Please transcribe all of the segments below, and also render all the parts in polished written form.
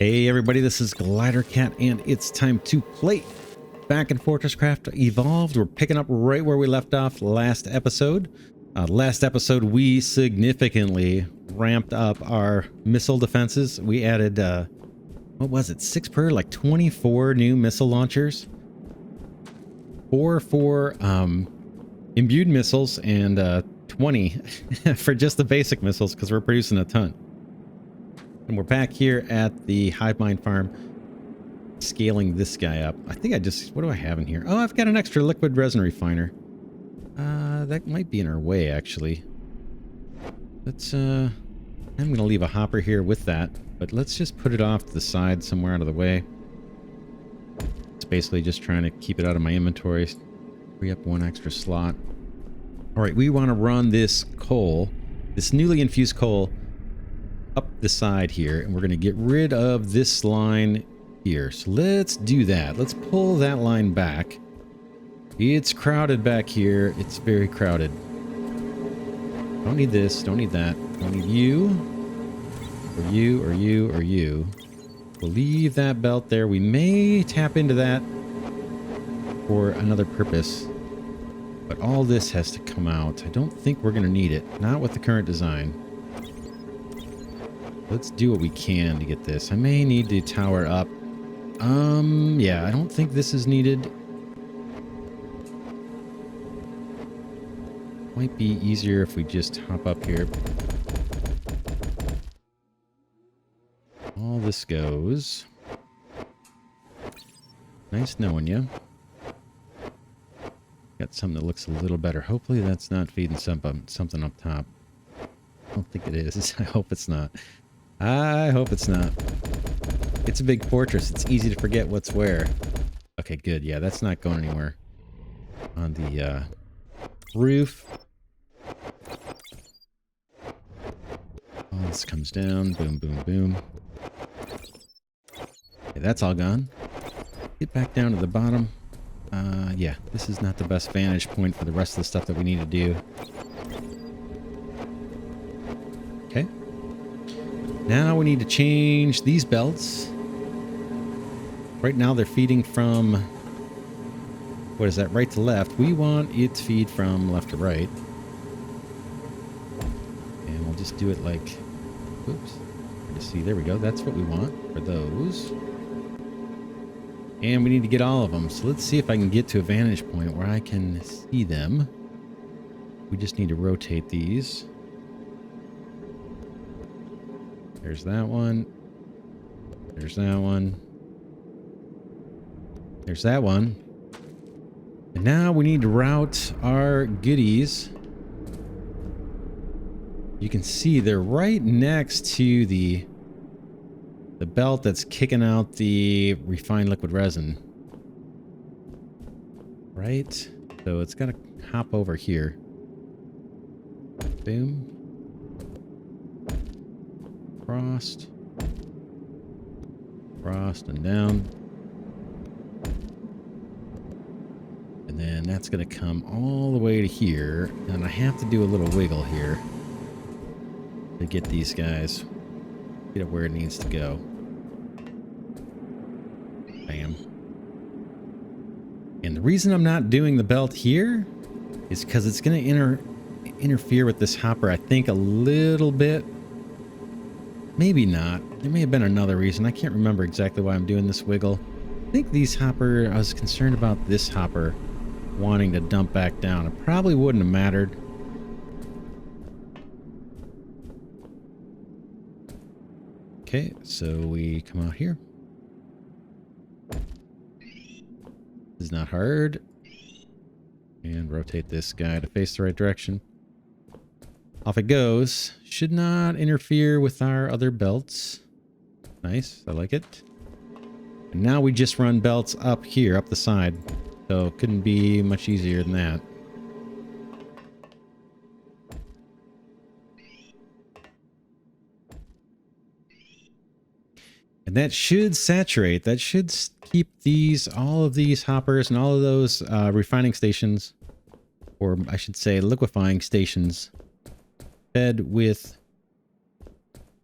Hey everybody, this is Glidercat, and it's time to play back in FortressCraft Evolved. We're picking up right where we left off last episode. Last episode, we significantly ramped up our missile defenses. We added, what was it, 6 per, like 24 new missile launchers. 4 for imbued missiles, and 20 for just the basic missiles, because we're producing a ton. And we're back here at the hivemind farm, scaling this guy up. I think what do I have in here? Oh, I've got an extra liquid resin refiner. That might be in our way, actually. Let's, I'm going to leave a hopper here with that, but let's just put it off to the side somewhere out of the way. It's basically just trying to keep it out of my inventory. Free up 1 extra slot. All right, we want to run this coal, this newly infused coal, up the side here, and we're going to get rid of this line here. So let's do that. Let's pull that line back. It's crowded back here. It's very crowded. Don't need this. Don't need that. Don't need you. Or you, or you, or you. We'll leave that belt there. We may tap into that for another purpose. But all this has to come out. I don't think we're going to need it. Not with the current design. Let's do what we can to get this. I may need to tower up. Yeah, I don't think this is needed. Might be easier if we just hop up here. All this goes. Nice knowing you. Got something that looks a little better. Hopefully that's not feeding something up top. I don't think it is. I hope it's not. I hope it's not. It's a big fortress. It's easy to forget what's where. Okay, good. Yeah, that's not going anywhere. On the roof. All this comes down. Boom, boom, boom. Okay, that's all gone. Get back down to the bottom. Yeah, this is not the best vantage point for the rest of the stuff that we need to do. Okay. Now we need to change these belts. Right now they're feeding from, what is that, right to left. We want it to feed from left to right. And we'll just do it like, oops. Just see, there we go. That's what we want for those. And we need to get all of them. So let's see if I can get to a vantage point where I can see them. We just need to rotate these. There's that one. There's that one. There's that one. And now we need to route our goodies. You can see they're right next to the belt that's kicking out the refined liquid resin. Right? So it's got to hop over here. Boom. Frost and down, and then that's going to come all the way to here, and I have to do a little wiggle here to get these guys, get it where it needs to go. Bam. And the reason I'm not doing the belt here is because it's going to interfere with this hopper, I think, a little bit. Maybe not. There may have been another reason. I can't remember exactly why I'm doing this wiggle. I think I was concerned about this hopper wanting to dump back down. It probably wouldn't have mattered. Okay, so we come out here. This is not hard. And rotate this guy to face the right direction. Off it goes. Should not interfere with our other belts. Nice. I like it. And now we just run belts up here, up the side. So it couldn't be much easier than that. And that should saturate. That should keep all of these hoppers and all of those refining stations, or I should say liquefying stations, fed with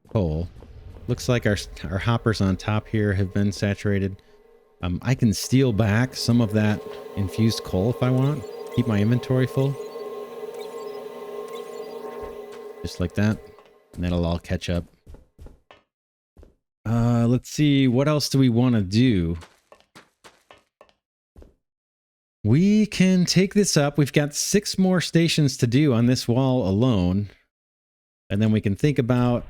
coal. Looks like our hoppers on top here have been saturated. I can steal back some of that infused coal if I want. Keep my inventory full. Just like that. And that'll all catch up. Let's see. What else do we want to do? We can take this up. We've got 6 more stations to do on this wall alone. And then we can think about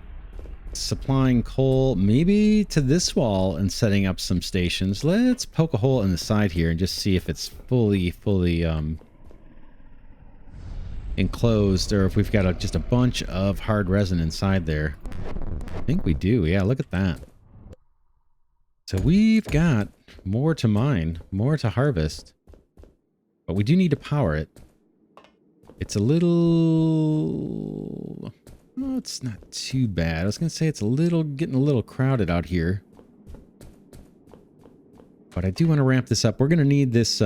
supplying coal maybe to this wall and setting up some stations. Let's poke a hole in the side here and just see if it's fully enclosed, or if we've got just a bunch of hard resin inside there. I think we do. Yeah, look at that. So we've got more to mine, more to harvest, but we do need to power it. It's a little... Oh, it's not too bad. I was going to say it's getting a little crowded out here. But I do want to ramp this up. We're going to need this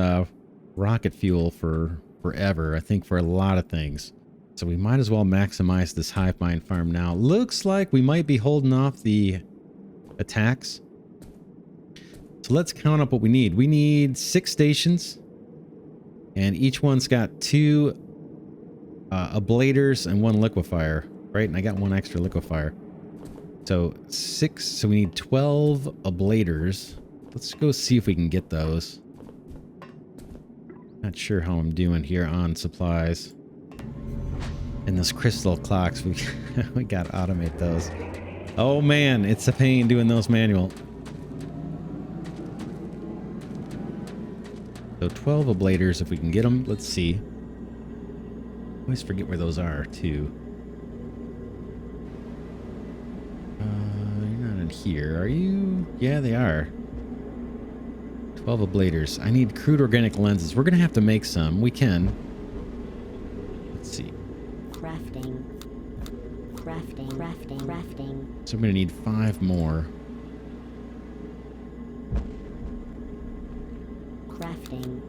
rocket fuel for forever, I think, for a lot of things. So we might as well maximize this hivemind farm now. Looks like we might be holding off the attacks. So let's count up what we need. We need 6 stations. And each one's got 2 ablators and 1 liquifier. Right, and I got 1 extra liquifier. So 6, so we need 12 ablators. Let's go see if we can get those. Not sure how I'm doing here on supplies. And those crystal clocks, we got to automate those. Oh man, it's a pain doing those manual. So 12 ablators if we can get them. Let's see. I always forget where those are too. You're not in here, are you? Yeah, they are. 12 ablators. I need crude organic lenses. We're going to have to make some. We can. Let's see. Crafting. So I'm going to need 5 more. Crafting.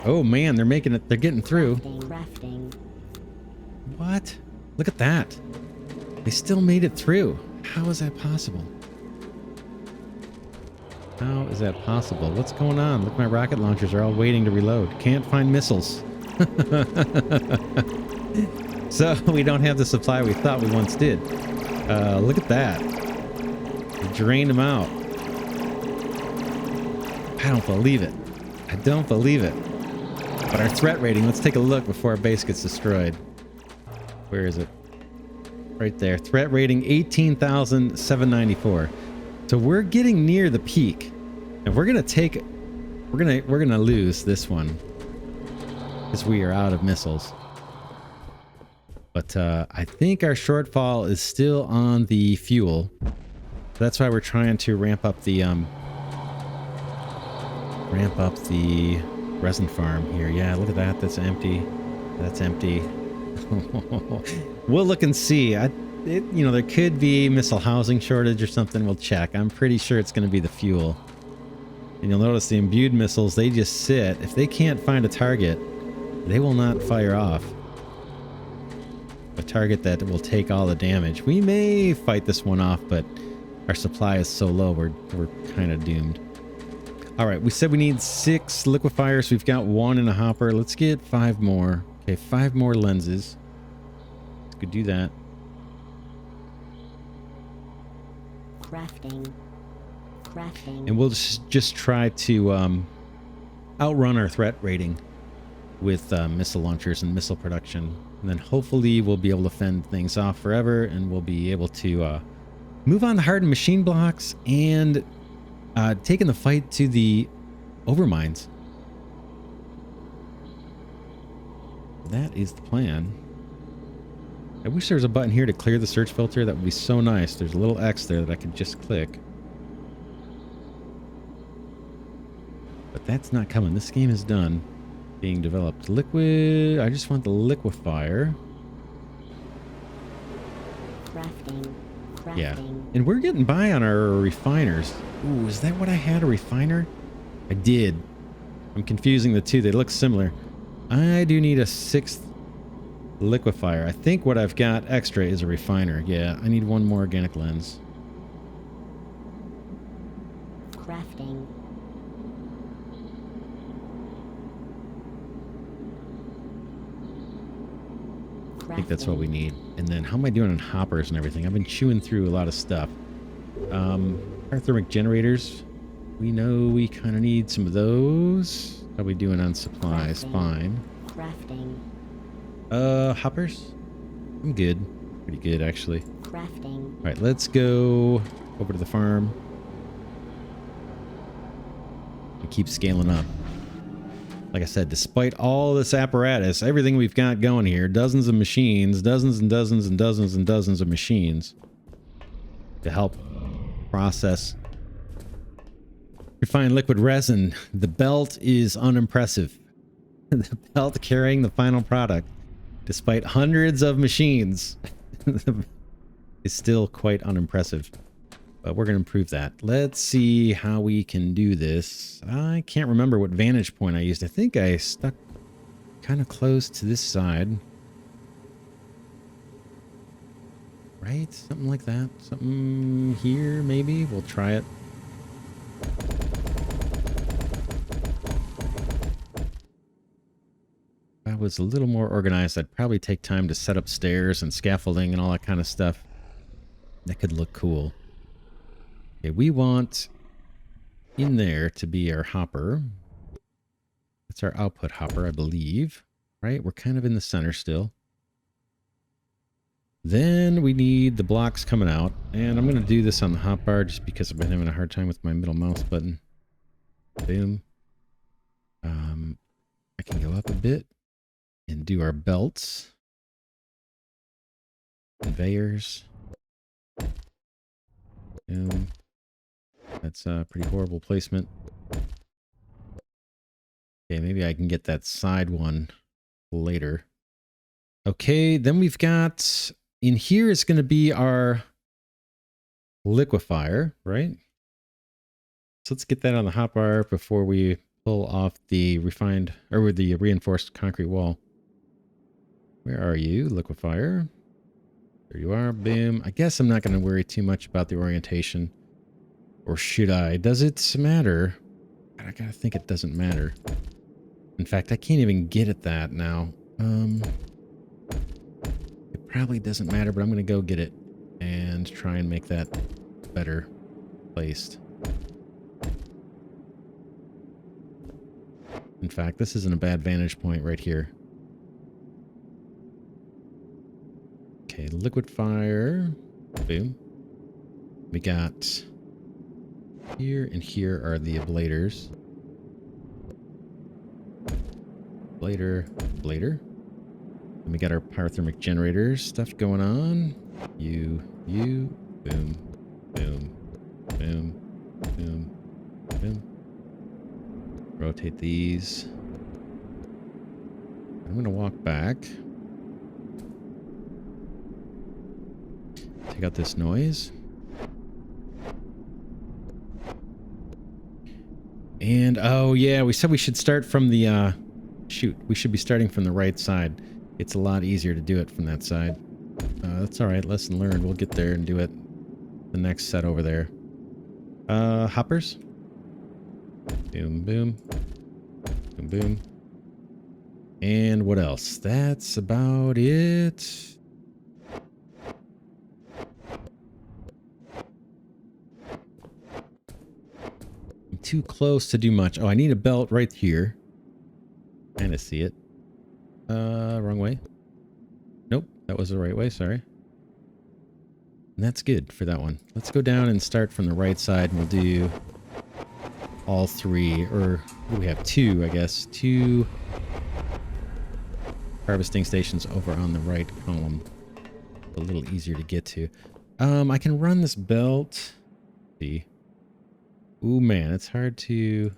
Oh man, they're making it. They're getting through. Crafting. What? Look at that. They still made it through. How is that possible? How is that possible? What's going on? Look, my rocket launchers are all waiting to reload. Can't find missiles. So we don't have the supply we thought we once did. Look at that. We drained them out. I don't believe it. I don't believe it. But our threat rating, let's take a look before our base gets destroyed. Where is it? Right there. Threat rating 18,794. So we're getting near the peak. And we're gonna lose this one. Because we are out of missiles. But I think our shortfall is still on the fuel. That's why we're trying to ramp up the resin farm here. Yeah, look at that. That's empty. That's empty. We'll look and see. You know, there could be missile housing shortage or something. We'll check. I'm pretty sure it's going to be the fuel. And you'll notice the imbued missiles, they just sit. If they can't find a target, they will not fire off. A target that will take all the damage. We may fight this one off, but our supply is so low, we're kind of doomed. All right, we said we need 6 liquifiers. We've got 1 in a hopper. Let's get 5 more. Okay, 5 more lenses. We could do that. Crafting. And we'll just try to outrun our threat rating with missile launchers and missile production. And then hopefully we'll be able to fend things off forever, and we'll be able to move on to hardened machine blocks and taking the fight to the overmines. That is the plan. I wish there was a button here to clear the search filter. That would be so nice. There's a little X there that I could just click. But that's not coming. This game is done being developed. Liquid. I just want the liquifier. Crafting. Yeah. Crafting. And we're getting by on our refiners. Ooh, is that what I had? A refiner? I did. I'm confusing the two. They look similar. I do need a 6th liquifier. I think what I've got extra is a refiner. Yeah, I need one more organic lens. Crafting. I think that's what we need. And then how am I doing on hoppers and everything? I've been chewing through a lot of stuff. Our thermic generators. We know we kind of need some of those. How are we doing on supplies? Crafting. Fine. Crafting. Hoppers? I'm good. Pretty good, actually. Crafting. All right, let's go over to the farm. And keep scaling up. Like I said, despite all this apparatus, everything we've got going here, dozens of machines, dozens and dozens and dozens and dozens of machines to help process refined liquid resin. The belt is unimpressive. The belt carrying the final product, despite hundreds of machines, is still quite unimpressive. But we're going to improve that. Let's see how we can do this. I can't remember what vantage point I used. I think I stuck kind of close to this side. Right? Something like that. Something here, maybe. We'll try it. If I was a little more organized, I'd probably take time to set up stairs and scaffolding and all that kind of stuff. That could look cool. Okay, we want in there to be our hopper. That's our output hopper, I believe. Right? We're kind of in the center still. Then we need the blocks coming out. And I'm going to do this on the hotbar just because I've been having a hard time with my middle mouse button. Boom. I can go up a bit and do our belts. Conveyors. Boom. That's a pretty horrible placement. Okay, maybe I can get that side one later. Okay, then we've got... In here is going to be our liquifier, right? So let's get that on the hotbar before we pull off the refined... or the reinforced concrete wall. Where are you, liquifier? There you are. Boom. I guess I'm not going to worry too much about the orientation. Or should I? Does it matter? I gotta think it doesn't matter. In fact, I can't even get at that now. It probably doesn't matter, but I'm gonna go get it and try and make that better placed. In fact, this isn't a bad vantage point right here. Okay, liquifier. Boom. We got... Here and here are the ablators. Ablator. And we got our pyrothermic generator stuff going on. You, boom, boom, boom, boom, boom. Rotate these. I'm going to walk back. Take out this noise. And, oh yeah, we said we should start from the, shoot, we should be starting from the right side. It's a lot easier to do it from that side. That's alright, lesson learned. We'll get there and do it the next set over there. Hoppers. Boom, boom. Boom, boom. And what else? That's about it. Too close to do much. Oh, I need a belt right here. Kind of see it. Wrong way. Nope, that was the right way, sorry. And that's good for that one. Let's go down and start from the right side, and we'll do all three, or we have two, I guess. Two harvesting stations over on the right column. A little easier to get to. I can run this belt. Let's see. Ooh, man, it's hard to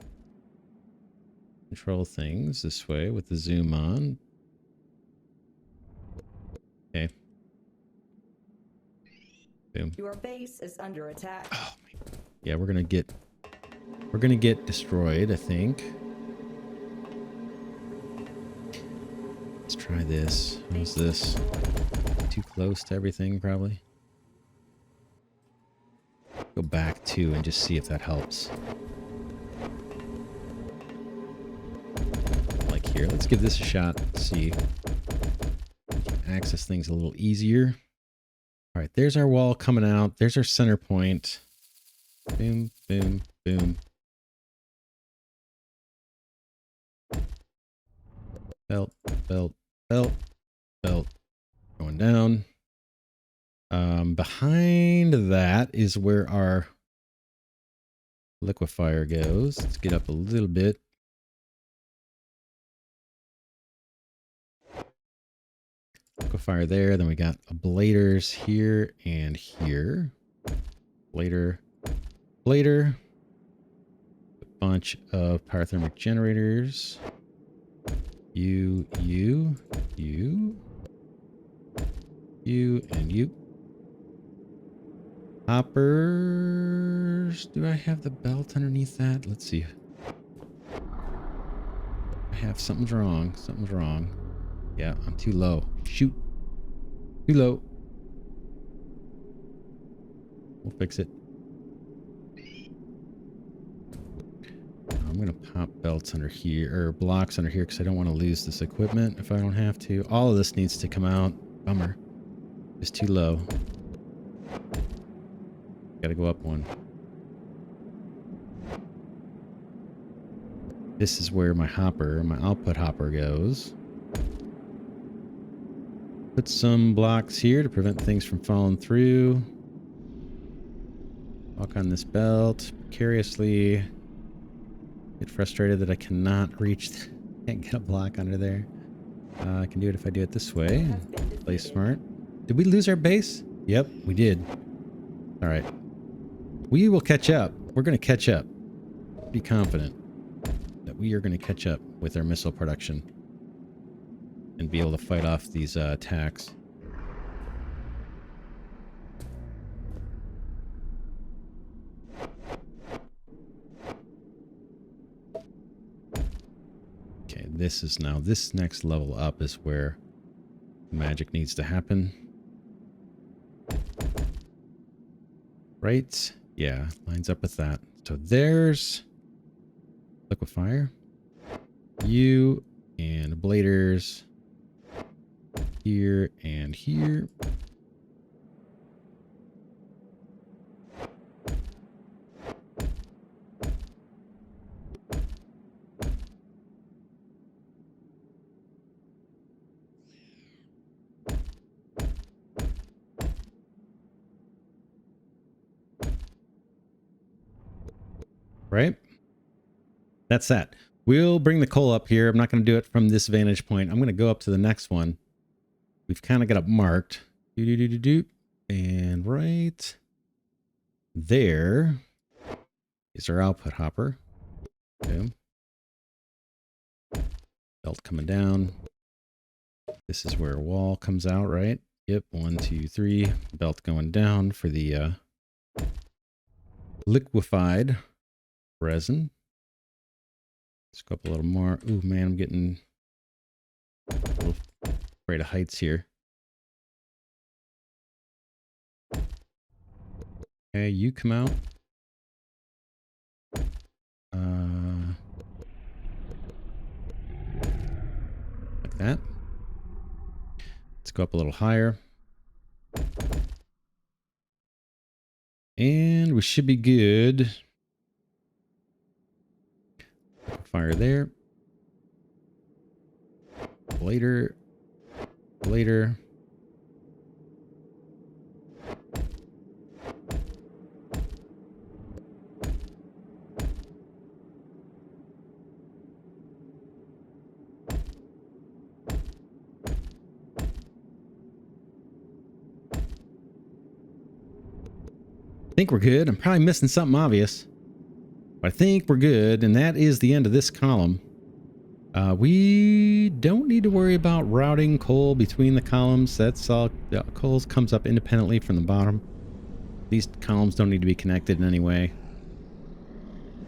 control things this way with the zoom on. Okay. Boom. Your base is under attack. Oh, yeah, we're gonna get destroyed, I think. Let's try this. How's this? Too close to everything, probably. Go back 2 and just see if that helps. Like here, let's give this a shot. See. We can access things a little easier. All right, there's our wall coming out. There's our center point. Boom, boom, boom. Belt, belt, belt, belt. Going down. Behind that is where our liquifier goes. Let's get up a little bit. Liquifier there. Then we got ablators here and here. Ablator, ablator. A bunch of pyrothermic generators. You, and you. Hoppers. Do I have the belt underneath that? Let's see. I have something's wrong. Something's wrong. Yeah, I'm too low. Shoot. Too low. We'll fix it. I'm going to pop belts under here, or blocks under here, because I don't want to lose this equipment if I don't have to. All of this needs to come out. Bummer. It's too low. Gotta go up 1. This is where my hopper, my output hopper goes. Put some blocks here to prevent things from falling through. Walk on this belt precariously. Get frustrated that I cannot reach, can't get a block under there. I can do it if I do it this way. Play smart. Did we lose our base? Yep, we did. All right. We will catch up. We're going to catch up. Be confident that we are going to catch up with our missile production and be able to fight off these attacks. Okay, this next level up is where magic needs to happen. Right? Yeah, lines up with that. So there's liquifier. You and ablators here and here. Right? That's that. We'll bring the coal up here. I'm not going to do it from this vantage point. I'm going to go up to the next one. We've kind of got it marked. And right there is our output hopper. Okay. Belt coming down. This is where a wall comes out, right? Yep. 1, 2, 3. Belt going down for the liquefied resin. Let's go up a little more. Ooh, man, I'm getting a little afraid of heights here. Okay, you come out. Like that. Let's go up a little higher. And we should be good. Fire there. Later. Later. I think we're good. I'm probably missing something obvious. But I think we're good, and that is the end of this column. We don't need to worry about routing coal between the columns. That's all. Coal comes up independently from the bottom. These columns don't need to be connected in any way.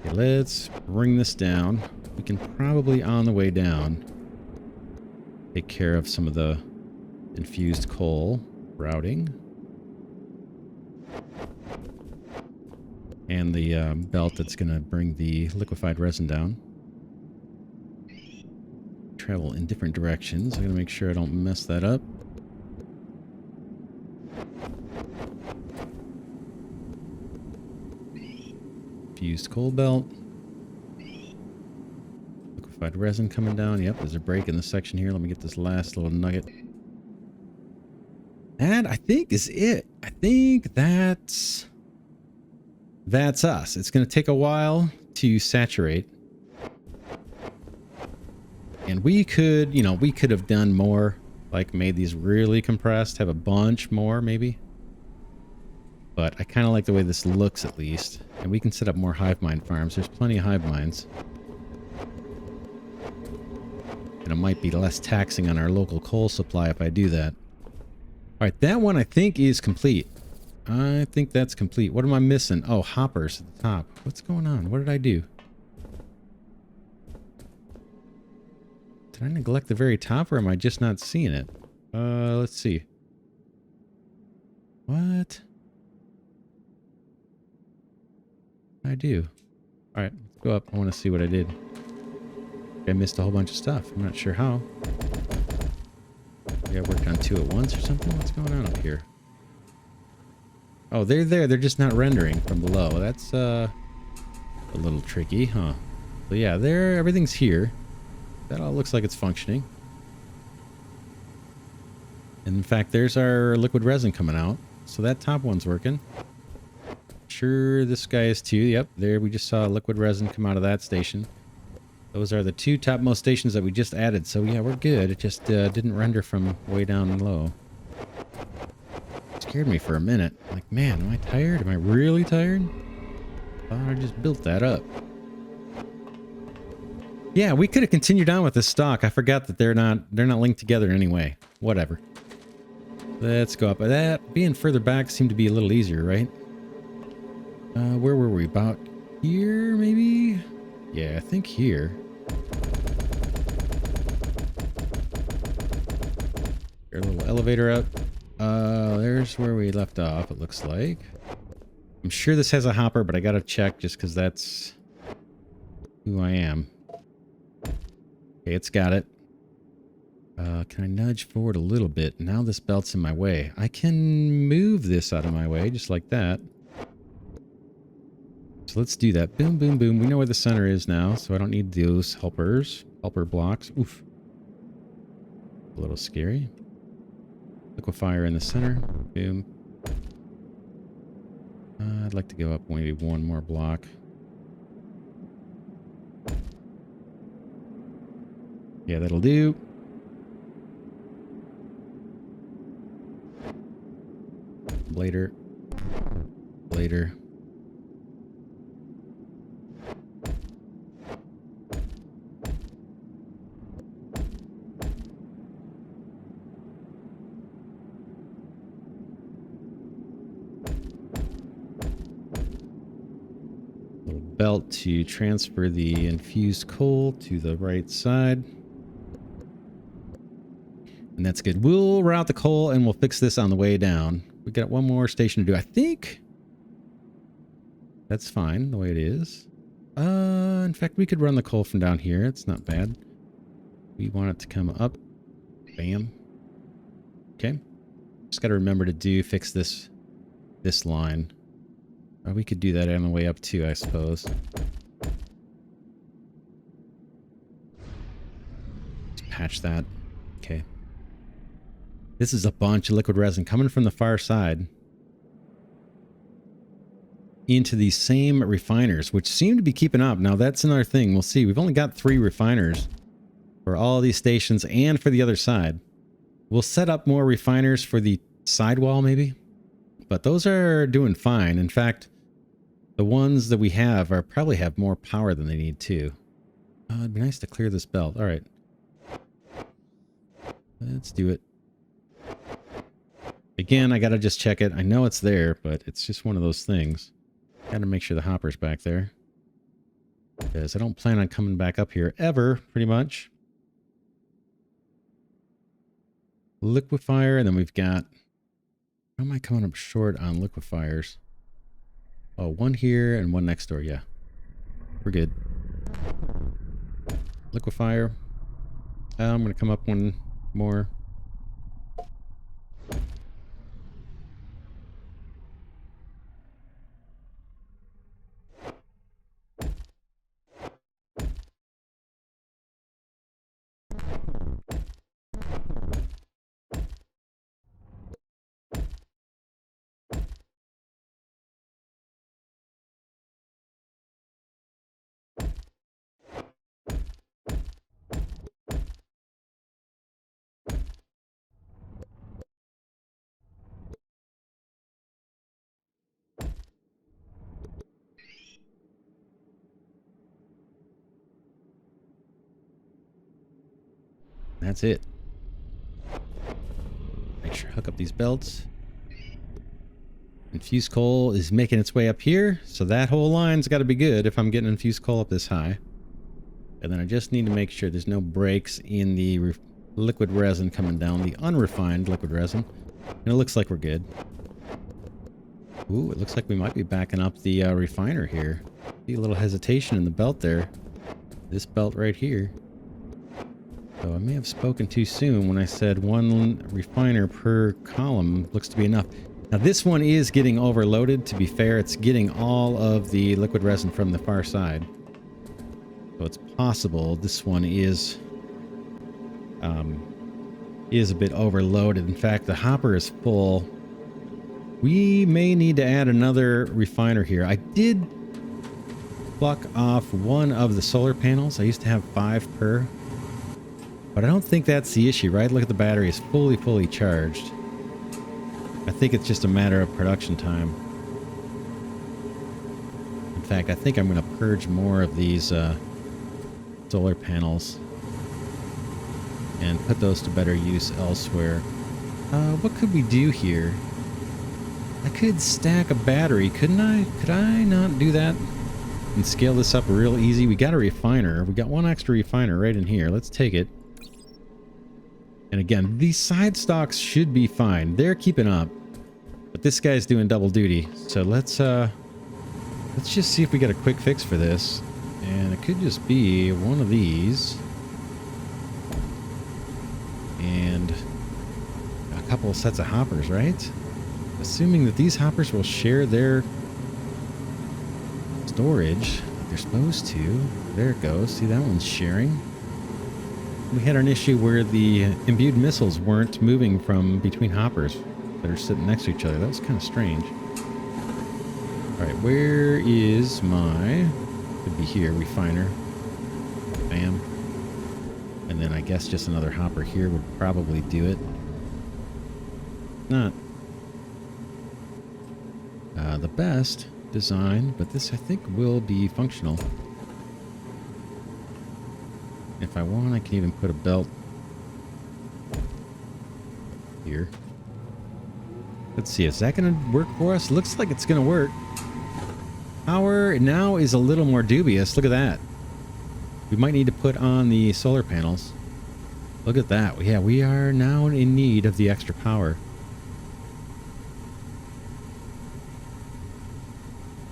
Okay, let's bring this down. We can probably, on the way down, take care of some of the infused coal routing. And the belt that's going to bring the liquefied resin down. Travel in different directions. I'm going to make sure I don't mess that up. Fused coal belt. Liquefied resin coming down. Yep, there's a break in the section here. Let me get this last little nugget. That, I think, is it. I think that's us. It's going to take a while to saturate. And we could, you know, we could have done more, like made these really compressed, have a bunch more maybe. But I kind of like the way this looks at least. And we can set up more hivemind farms. There's plenty of hivemines. And it might be less taxing on our local coal supply if I do that. Alright, that one I think is complete. I think that's complete. What am I missing? Oh, hoppers at the top. What's going on? What did I do? Did I neglect the very top, or am I just not seeing it? Let's see. What? I do. Alright, let's go up. I want to see what I did. I missed a whole bunch of stuff. I'm not sure how. Maybe I worked on two at once or something? What's going on up here? Oh, they're there. They're just not rendering from below. That's a little tricky, huh? So yeah, there. Everything's here. That all looks like it's functioning. And in fact, there's our liquid resin coming out. So that top one's working. Sure, this guy is too. Yep, there we just saw liquid resin come out of that station. Those are the two topmost stations that we just added. So yeah, we're good. It just didn't render from way down low. It scared me for a minute. Like, man, am I tired? Am I really tired? Thought I just built that up. Yeah, we could have continued on with this stock. I forgot that they're not linked together in any way. Whatever. Let's go up. That being further back seemed to be a little easier, right? Where were we? About here, maybe? Yeah, I think here. Your little elevator up. There's where we left off, it looks like. I'm sure this has a hopper, but I gotta check just because that's who I am. Okay, it's got it. Can I nudge forward a little bit? Now this belt's in my way. I can move this out of my way, just like that. So let's do that. Boom, boom, boom. We know where the center is now, so I don't need those helper blocks. Oof. A little scary. Liquifier in the center. Boom. I'd like to go up maybe one more block. Yeah, that'll do. Later. Later. Little belt to transfer the infused coal to the right side. And that's good. We'll route the coal and we'll fix this on the way down. We got one more station to do. I think that's fine the way it is. In fact, we could run the coal from down here. It's not bad. We want it to come up. Bam. Okay. Just got to remember to fix this line. We could do that on the way up too, I suppose. Let's patch that. Okay. This is a bunch of liquid resin coming from the far side into these same refiners, which seem to be keeping up. Now, that's another thing. We'll see. We've only got 3 refiners for all these stations and for the other side. We'll set up more refiners for the sidewall, maybe. But those are doing fine. In fact, the ones that we have probably have more power than they need to. It'd be nice to clear this belt. All right. Let's do it. Again, I gotta just check it. I know it's there, but it's just one of those things. Gotta make sure the hopper's back there. Because I don't plan on coming back up here ever, pretty much. Liquifier, and then we've got... How am I coming up short on liquifiers? Oh, one here and one next door, yeah. We're good. Liquifier. I'm going to come up one more. That's it. Make sure hook up these belts. Infused coal is making its way up here, so that whole line's got to be good if I'm getting infused coal up this high. And then I just need to make sure there's no breaks in the liquid resin coming down, the unrefined liquid resin. And it looks like we're good. Ooh, it looks like we might be backing up the refiner here. See a little hesitation in the belt there. This belt right here. So I may have spoken too soon when I said one refiner per column looks to be enough. Now this one is getting overloaded, to be fair. It's getting all of the liquid resin from the far side. So it's possible this one is a bit overloaded. In fact, the hopper is full. We may need to add another refiner here. I did pluck off one of the solar panels. I used to have 5 per. But I don't think that's the issue, right? Look at the battery. It's fully charged. I think it's just a matter of production time. In fact, I think I'm going to purge more of these solar panels and put those to better use elsewhere. What could we do here? I could stack a battery, couldn't I? Could I not do that and scale this up real easy? We got a refiner. We got one extra refiner right in here. Let's take it. And again, these side stocks should be fine. They're keeping up. But this guy's doing double duty. So let's just see if we get a quick fix for this. And it could just be one of these. And a couple of sets of hoppers, right? Assuming that these hoppers will share their storage like they're supposed to. There it goes. See, that one's sharing. We had an issue where the imbued missiles weren't moving from between hoppers that are sitting next to each other. That was kind of strange. Alright, where is my... Could be here, refiner. Bam. And then I guess just another hopper here would probably do it. Not the best design, but this I think will be functional. If I want, I can even put a belt here. Let's see, is that going to work for us? Looks like it's going to work. Power now is a little more dubious. Look at that. We might need to put on the solar panels. Look at that. Yeah, we are now in need of the extra power.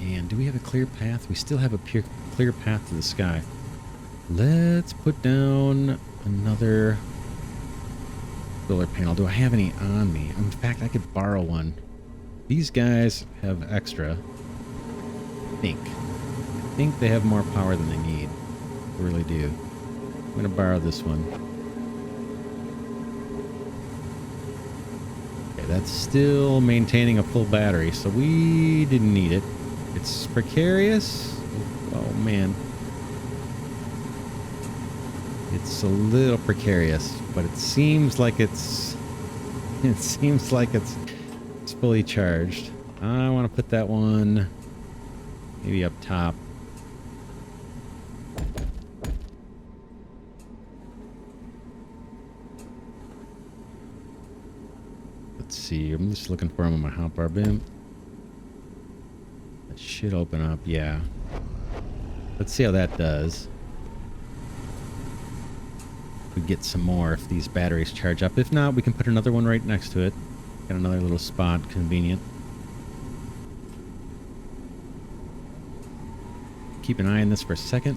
And do we have a clear path? We still have a clear path to the sky. Let's put down another solar panel. Do I have any on me? In fact, I could borrow one. These guys have extra. I think they have more power than they need. I really do. I'm going to borrow this one. Okay, that's still maintaining a full battery, so we didn't need it. It's precarious. Oh, man. It's a little precarious, but it seems like it's fully charged. I want to put that one maybe up top. Let's Let's see. I'm just looking for them on my hotbar bin. That should open up. Yeah. Let's see how that does. We get some more if these batteries charge up. If not, we can put another one right next to it. Got another little spot. Convenient. Keep an eye on this for a second.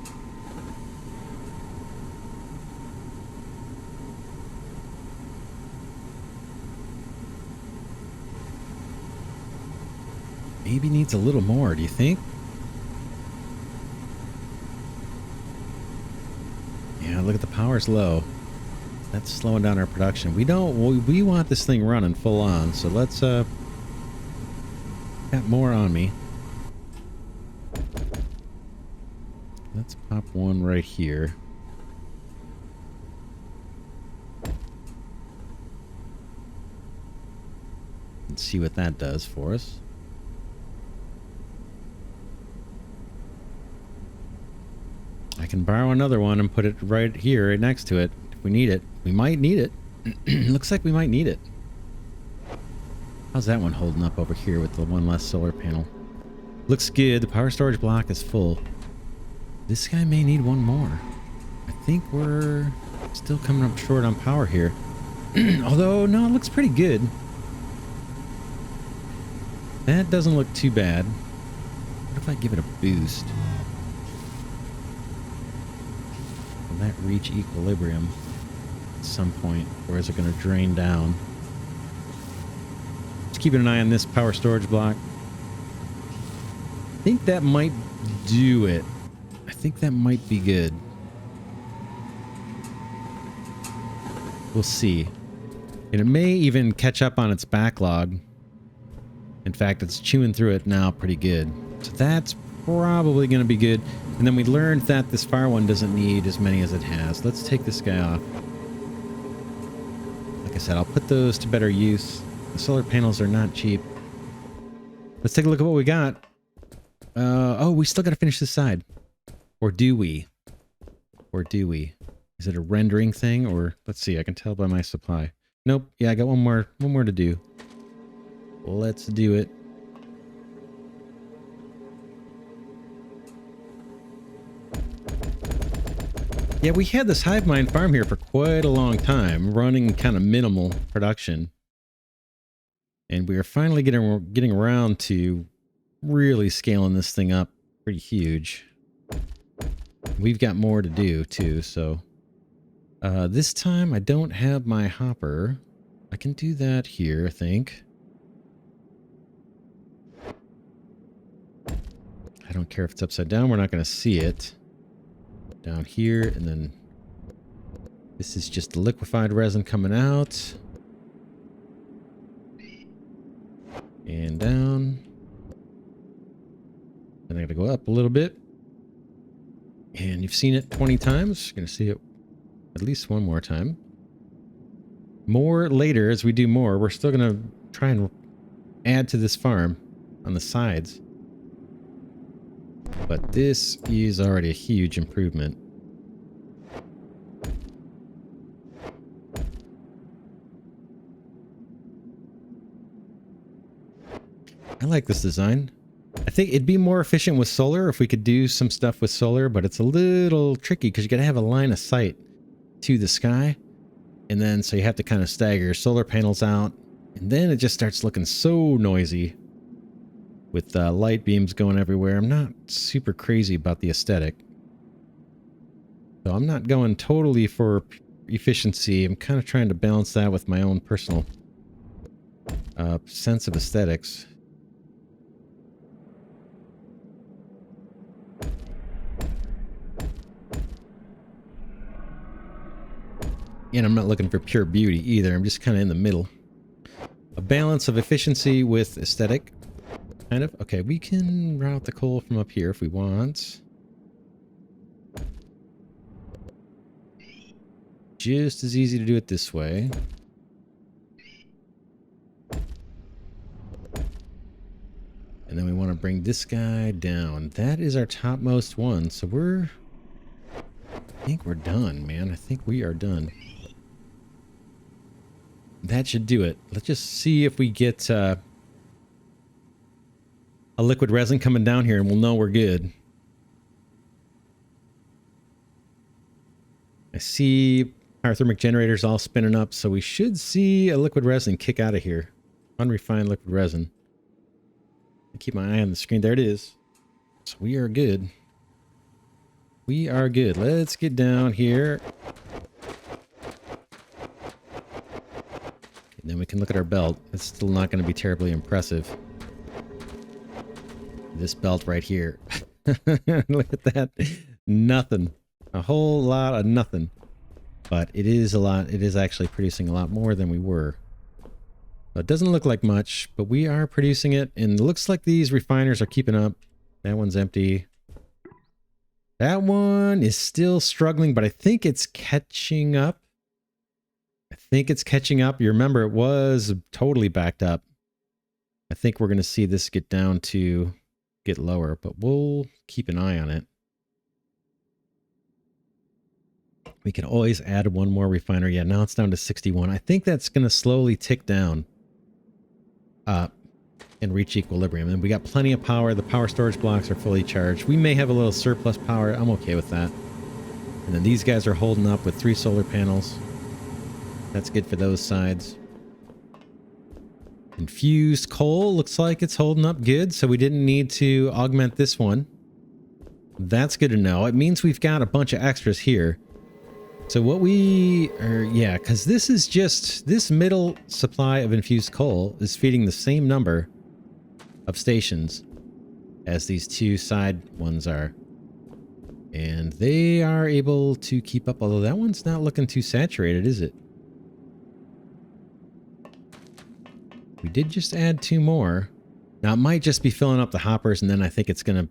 Maybe needs a little more, do you think? Yeah, look at the power's low. That's slowing down our production. We want this thing running full on, so let's got more on me. Let's pop one right here. Let's see what that does for us. I can borrow another one and put it right here, right next to it. If we need it. We might need it. Looks like we might need it. How's that one holding up over here with the one less solar panel? Looks good. The power storage block is full. This guy may need one more. I think we're still coming up short on power here. Although, no, it looks pretty good. That doesn't look too bad. What if I give it a boost? Will that reach equilibrium at some point? Or is it going to drain down? Just keeping an eye on this power storage block. I think that might do it. I think that might be good. We'll see. And it may even catch up on its backlog. In fact, it's chewing through it now pretty good. So that's probably going to be good. And then we learned that this fire one doesn't need as many as it has. Let's take this guy off. Like I said, I'll put those to better use. The solar panels are not cheap. Let's take a look at what we got. Oh, we still got to finish this side. Or do we? Or do we? Is it a rendering thing? Or let's see, I can tell by my supply. Nope. Yeah, I got one more to do. Let's do it. Yeah, we had this hivemind farm here for quite a long time, running kind of minimal production. And we are finally getting around to really scaling this thing up pretty huge. We've got more to do too, so this time I don't have my hopper. I can do that here, I think. I don't care if it's upside down, we're not going to see it. Down here, and then this is just the liquefied resin coming out. And down. Then I got to go up a little bit. And you've seen it 20 times. You're going to see it at least one more time. More later as we do more. We're still going to try and add to this farm on the sides. But this is already a huge improvement. I like this design. I think it'd be more efficient with solar if we could do some stuff with solar, but it's a little tricky because you got to have a line of sight to the sky. And then so you have to kind of stagger your solar panels out. And then it just starts looking so noisy with light beams going everywhere. I'm not super crazy about the aesthetic. So I'm not going totally for efficiency. I'm kind of trying to balance that with my own personal sense of aesthetics. And I'm not looking for pure beauty either. I'm just kind of in the middle. A balance of efficiency with aesthetic. Kind of. Okay, we can route the coal from up here if we want. Just as easy to do it this way. And then we want to bring this guy down. That is our topmost one. So I think we're done, man. I think we are done. That should do it. Let's just see if we get a liquid resin coming down here, and we'll know we're good. I see pyrothermic generators all spinning up, so we should see a liquid resin kick out of here. Unrefined liquid resin. I keep my eye on the screen. There it is. So we are good. We are good. Let's get down here. And then we can look at our belt. It's still not going to be terribly impressive. This belt right here. Look at that. Nothing. A whole lot of nothing. But it is a lot. It is actually producing a lot more than we were. So it doesn't look like much, but we are producing it. And it looks like these refiners are keeping up. That one's empty. That one is still struggling, but I think it's catching up. I think it's catching up. You remember it was totally backed up. I think we're going to see this get down to get lower, but we'll keep an eye on it. We can always add one more refiner. Yeah, now it's down to 61. I think that's going to slowly tick down and reach equilibrium. And we got plenty of power. The power storage blocks are fully charged. We may have a little surplus power. I'm okay with that. And then these guys are holding up with 3 solar panels. That's good for those sides. Infused coal looks like it's holding up good, so we didn't need to augment this one. That's good to know. It means we've got a bunch of extras here. So what we are, yeah, because this is just, this middle supply of infused coal is feeding the same number of stations as these 2 side ones are. And they are able to keep up, although that one's not looking too saturated, is it? We did just add 2 more. Now it might just be filling up the hoppers, and then I think it's gonna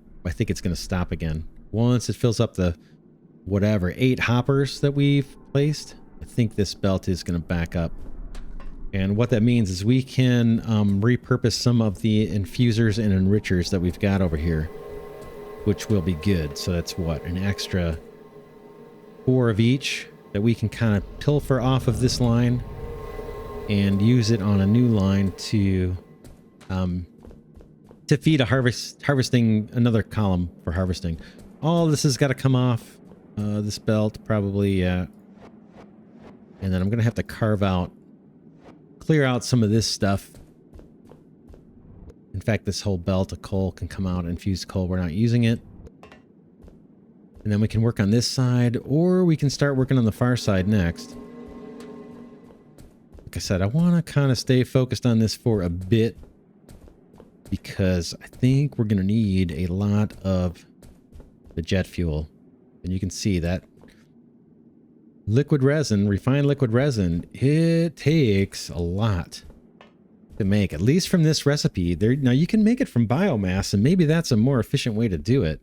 stop again. Once it fills up the whatever 8 hoppers that we've placed, I think this belt is gonna back up. And what that means is we can repurpose some of the infusers and enrichers that we've got over here, which will be good. So that's what, an extra 4 of each that we can kind of pilfer off of this line and use it on a new line to feed a harvesting, another column for harvesting. All this has got to come off this belt probably, and then I'm gonna have to clear out some of this stuff. In fact, this whole belt of coal can come out, infused coal. We're not using it. And then we can work on this side, or we can start working on the far side next. Like I said, I want to kind of stay focused on this for a bit, because I think we're going to need a lot of the jet fuel. And you can see that liquid resin, refined liquid resin, it takes a lot to make, at least from this recipe. Now you can make it from biomass, and maybe that's a more efficient way to do it.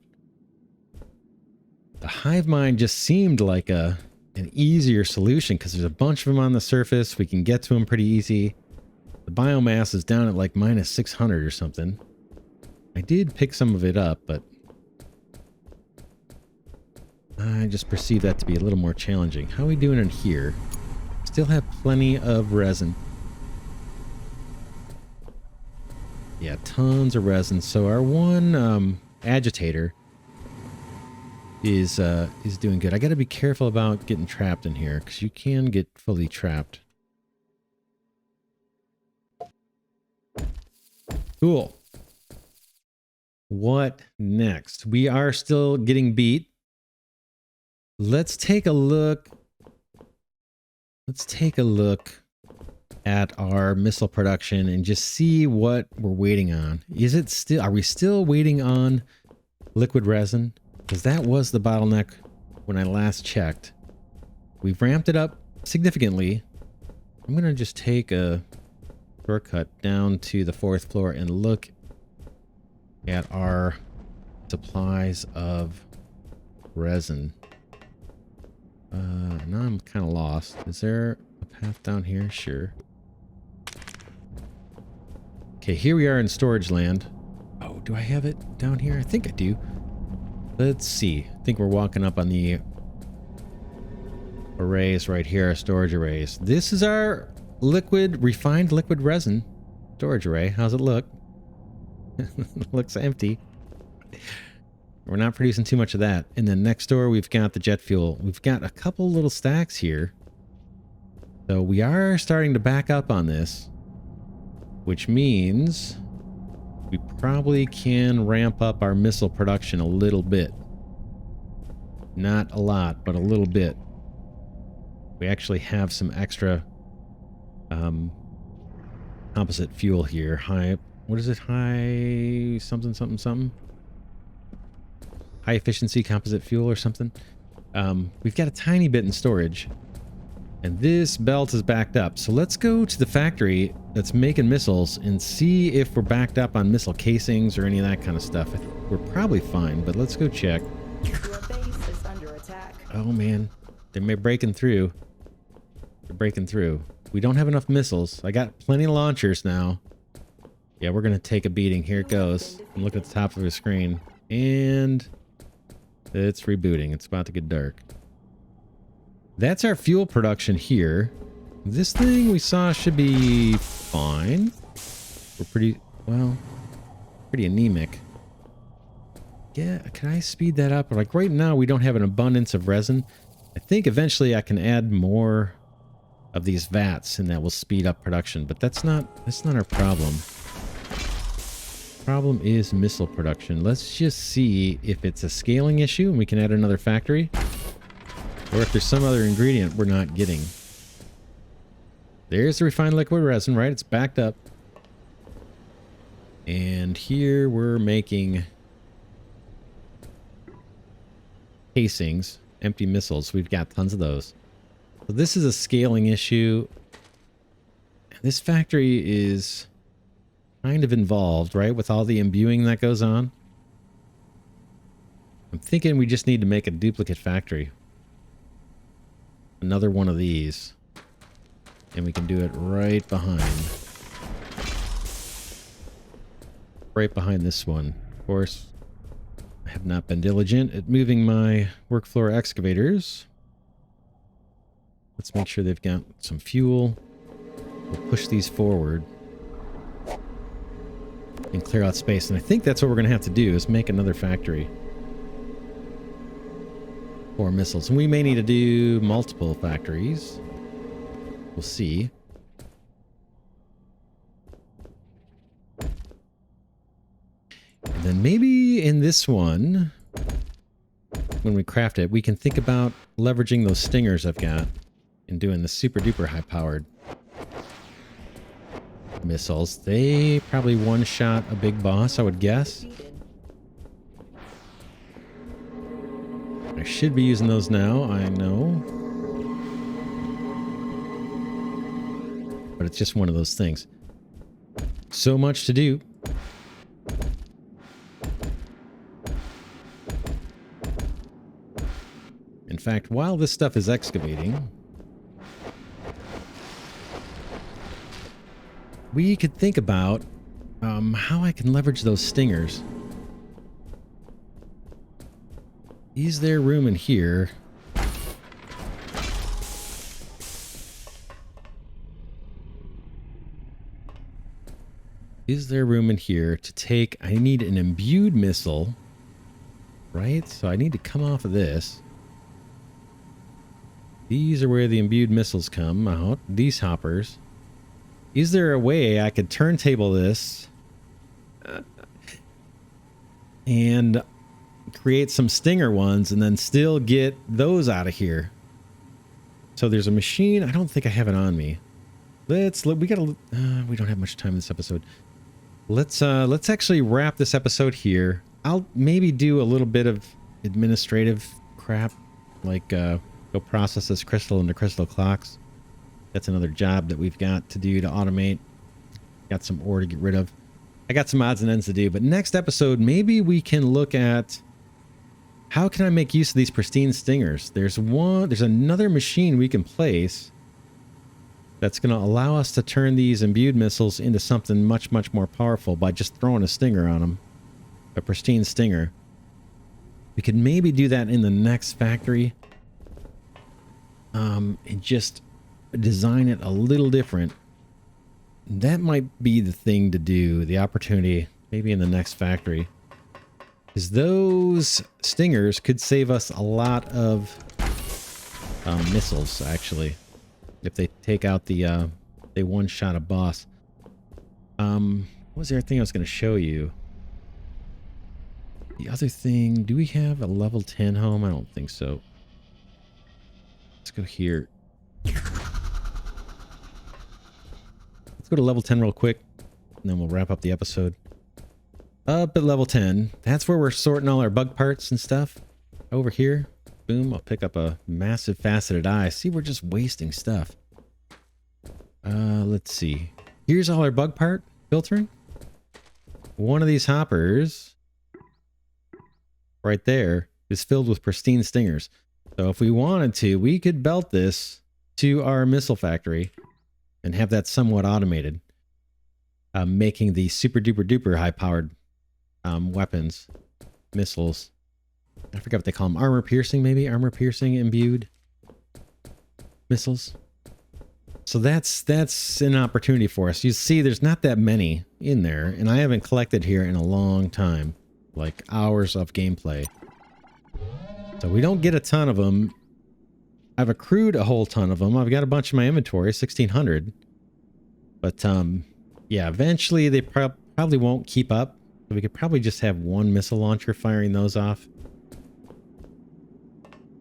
The hivemind just seemed like an easier solution because there's a bunch of them on the surface. We can get to them pretty easy. The biomass is down at like minus 600 or something. I did pick some of it up, but I just perceive that to be a little more challenging. How are we doing in here? Still have plenty of resin. Yeah, tons of resin. So our one agitator is doing good. I got to be careful about getting trapped in here, because you can get fully trapped. Cool. What next? We are still getting beat. Let's take a look. Let's take a look at our missile production and just see what we're waiting on. Are we still waiting on liquid resin? Because that was the bottleneck when I last checked. We've ramped it up significantly. I'm going to just take a shortcut down to the 4th floor and look at our supplies of resin. Now I'm kind of lost. Is there a path down here? Sure. Okay, here we are in storage land. Oh, do I have it down here? I think I do. Let's see. I think we're walking up on the arrays right here, our storage arrays. This is our refined liquid resin storage array. How's it look? Looks empty. We're not producing too much of that. And then next door, we've got the jet fuel. We've got a couple little stacks here. So we are starting to back up on this, which means we probably can ramp up our missile production a little bit. Not a lot, but a little bit. We actually have some extra composite fuel here. High, what is it? High something, something, something. High efficiency composite fuel or something. We've got a tiny bit in storage. And this belt is backed up. So let's go to the factory that's making missiles and see if we're backed up on missile casings or any of that kind of stuff. We're probably fine, but let's go check. Your base is under attack. Oh man, they're breaking through. They're breaking through. We don't have enough missiles. I got plenty of launchers now. Yeah, we're going to take a beating. Here it goes. Look at the top of the screen. And it's rebooting. It's about to get dark. That's our fuel production here. This thing we saw should be fine. We're pretty, well, pretty anemic. Yeah, can I speed that up? Like right now we don't have an abundance of resin. I think eventually I can add more of these vats and that will speed up production, but that's not our problem. Problem is missile production. Let's just see if it's a scaling issue and we can add another factory, or if there's some other ingredient we're not getting. There's the refined liquid resin, right? It's backed up. And here we're making casings, empty missiles. We've got tons of those. So this is a scaling issue. This factory is kind of involved, right? With all the imbuing that goes on. I'm thinking we just need to make a duplicate factory. Another one of these. And we can do it right behind. Right behind this one. Of course, I have not been diligent at moving my work floor excavators. Let's make sure they've got some fuel. We'll push these forward and clear out space. And I think that's what we're going to have to do, is make another factory for missiles. And we may need to do multiple factories. We'll see. And then maybe in this one, when we craft it, we can think about leveraging those stingers I've got and doing the super duper high powered missiles. They probably one-shot a big boss, I would guess. I should be using those now, I know. But it's just one of those things. So much to do. In fact, while this stuff is excavating, we could think about how I can leverage those stingers. Is there room in here? Is there room in here to take... I need an imbued missile, right? So I need to come off of this. These are where the imbued missiles come out. These hoppers. Is there a way I could turntable this and create some stinger ones and then still get those out of here? So there's a machine. I don't think I have it on me. Let's look. We don't have much time in this episode. Let's actually wrap this episode here. I'll maybe do a little bit of administrative crap, like go process this crystal into crystal clocks. That's another job that we've got to do to automate. Got some ore to get rid of. I got some odds and ends to do, but next episode, maybe we can look at how can I make use of these pristine stingers. There's another machine we can place that's going to allow us to turn these imbued missiles into something much, much more powerful by just throwing a stinger on them. A pristine stinger. We could maybe do that in the next factory. And just design it a little different. That might be the thing to do, the opportunity, maybe in the next factory. Because those stingers could save us a lot of missiles, actually. If they take out the, they one-shot a boss. What was the other thing I was going to show you? The other thing, do we have a level 10 home? I don't think so. Let's go here. Let's go to level 10 real quick, and then we'll wrap up the episode. Up at level 10, that's where we're sorting all our bug parts and stuff. Over here, boom, I'll pick up a massive faceted eye. See, we're just wasting stuff. Let's see. Here's all our bug part filtering. One of these hoppers right there is filled with pristine stingers. So if we wanted to, we could belt this to our missile factory and have that somewhat automated, making the super duper duper high powered weapons, missiles. I forgot what they call them. Armor piercing, maybe? Armor piercing imbued missiles. So that's an opportunity for us. You see, there's not that many in there, and I haven't collected here in a long time, like hours of gameplay. So we don't get a ton of them. I've accrued a whole ton of them. I've got a bunch in my inventory, 1,600. But yeah, eventually they probably won't keep up. So we could probably just have one missile launcher firing those off.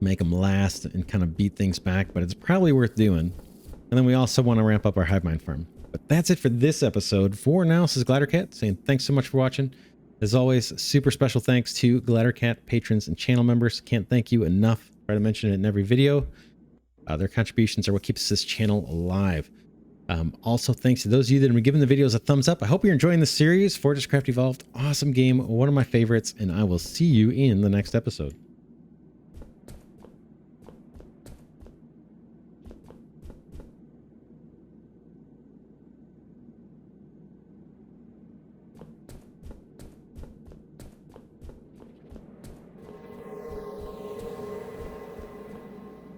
Make them last and kind of beat things back, but it's probably worth doing. And then we also want to ramp up our hivemind farm. But that's it for this episode. For now, this is Glidercat saying thanks so much for watching. As always, super special thanks to Glidercat patrons and channel members. Can't thank you enough. Try to mention it in every video. Their contributions are what keeps this channel alive. Also, thanks to those of you that have been giving the videos a thumbs up. I hope you're enjoying the series. FortressCraft Evolved, awesome game, one of my favorites, and I will see you in the next episode.